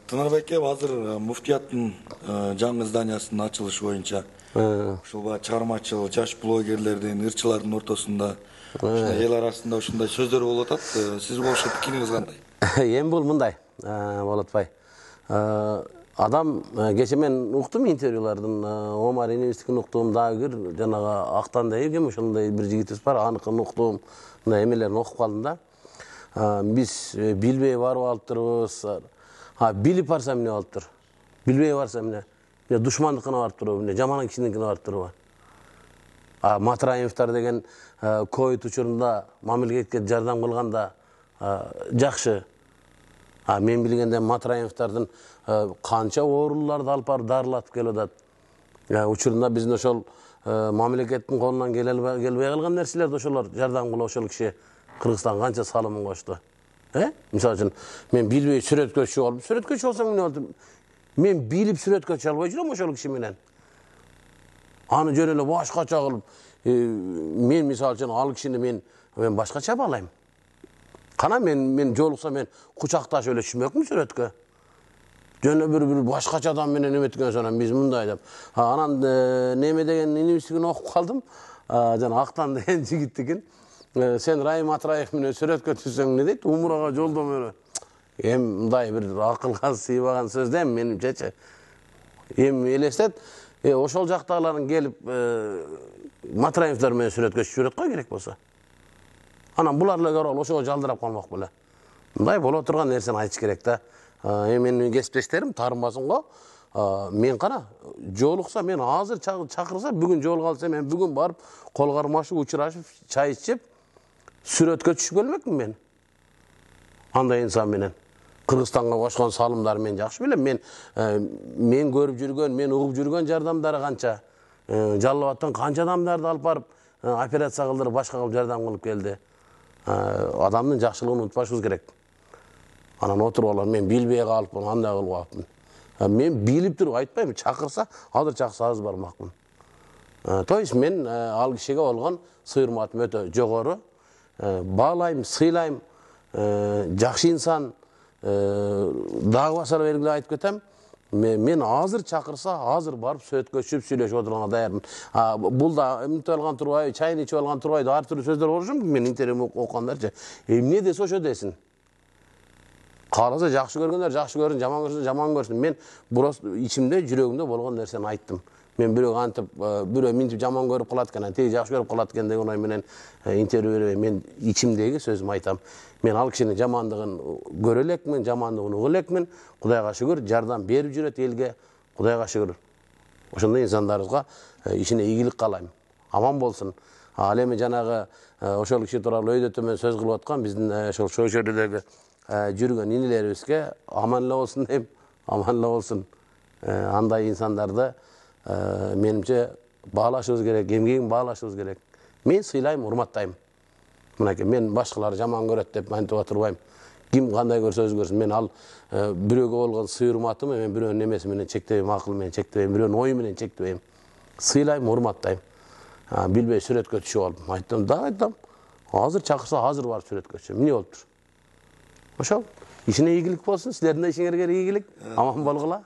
Тынарбек азыр муфтияттын жаңы зданиясынын ачылышы боюнча ушул чыгармачыл жаш блогерлердин, ырчылардын ортосунда эл арасында ушундай сөздөр болуп атат. Сиз болушу пикириңиз кандай? Эми бул мындай болот атпайбы. Адам кече мен уктум интервьюлардын, Омар Инебистикин уктум, дагы бир жанагы Актан деген ошондой бир жигитибиз бар, аныкын уктум, мына эмелерин окуп калдым да. Биз билбей барып алыптырбыз. Билип барса эмне болуптур? Билбей барса эмне? Душмандыкына барып туруп, жаман кишиникине барып туруп. Матраевдер деген ковид учурунда мамлекетке жардам кылганда жакшы. Мен билгенде Матраевдердин канча ооруларды алып барып дарылатып келип атат. Учурунда биздин ошол мамлекеттин колунан келбей калган нерселерди ошолор жардам кылып ошол киши Кыргызстан канча салымын кошту. Мисалы үчүн мен билбей сүрөткөчү болуп, сүрөткөчү болсоң эмне болду? Мен билип сүрөткөчү албай жүрөм ошол киши менен. Аны жөн эле башкача кылып, мен мисалы үчүн ал кишини мен башкача баалайм. Кана мен жолукса мен кучакташып эле түшмөкмүн сүрөткө. Жөн эле бир башкача адам менен эметкен сонан биз мындай деп. Анан неме деген инебистигин окуп калдым. Жана Актан деген жигиттикин. Сен Райым Атраев менен сүрөткө түшсөң не дейт? Умурага жолдомо эле. Эми мындай бир акылга сыйбаган сөз да менимчечи. Эми элестет, ошол жактагылардын келип Матраевдер менен сүрөткө түшүп го керек болсо. Анан булар эле көрүп ошого жалдырап калмак беле. Мындай боло турган нерсени айтыш керек да. Эми менин кесиптештерим таарынбасын го. Мен кана жолукса, мен азыр чакырса, бүгүн жолуга мен бүгүн барып кол кармашып, учурашып, чай ичип, сүрөткө түшүп келмекмин мен. Андай инсан менен. Кыргызстанга кошкон салымдары мен жакшы билем. Мен көрүп жүргөн, мен угуп жүргөн жардамдары канча. Жалал Абадтан канча адамдарды алып барып, операция кылдырып, башка кылып жардам кылып келди. Адамдын жакшылыгын унутпашыбыз керек. Анан отуруп алар, мен билбей калыпмын, андай кылып калыпмын. Мен билип туруп айтпайм, чакырса, азыр чакырса азыр бармакмын. То есть мен ал кишиге болгон сый-урматым өтө жогору. Баалайм, сыйлайм, жакшы инсан, дагы басар белгилеп айтып кетем. Мен азыр чакырса, азыр барып сөткө түшүп сүйлөшүп отурганга даярмын. Бул да эмнетип алган турбайбы, чайын ичип алган турбайбы, ар түрдүү сөздөр болушу мүмкүн. Мен интервью окугандарчы. Эмне десе ошо десин. Кааласа жакшы көргөндөр жакшы көрсүн, жаман көрсүн, жаман көрсүн. Мен просто ичимде, жүрөгүмдө болгон нерсени айттым. Мен бирөө антип, бирөө минтип жаман көрүп калат экен, тиги жакшы көрүп калат экен деген ой менен интервью бербейм. Мен ичимдеги сөзүмдү айтам. Мен ал кишинин жамандыгын көрө элекмин, жамандыгын угу элекмин. Кудайга шүгүр, жардам берип жүрөт элге. Кудайга шүгүр. Ошондой инсандарыбызга ишине ийгилик каалайм. Аман болсун. Ал эми жанагы ошол киши тууралуу өйдө төмөн сөз кылып аткан биздин ошол шөйшөрдөгү жүргөн инилерибизге аман эле болсун дейм. Аман эле болсун. Андай инсандарды менимче баалашыбыз керек, эмгегин баалашыбыз керек. Мен сыйлайм, урматтайм. Мынакей мен башкалар жаман көрөт деп антип отурбайм. Ким кандай көрсө өзү көрсүн. Мен ал бирөөгө болгон сый-урматым мен бирөөнүн эмеси менен чектебейм, акыл менен чектебейм, бирөөнүн ою менен чектебейм. Сыйлайм, урматтайм. Билбей сүрөткө түшүп алып, айттым, дагы айтам. Азыр чакырса, азыр барып сүрөткө түшөм. Эмне болуптур? Ошол ишине ийгилик болсун, силердин да ишиңерге ийгилик. Аман болгула.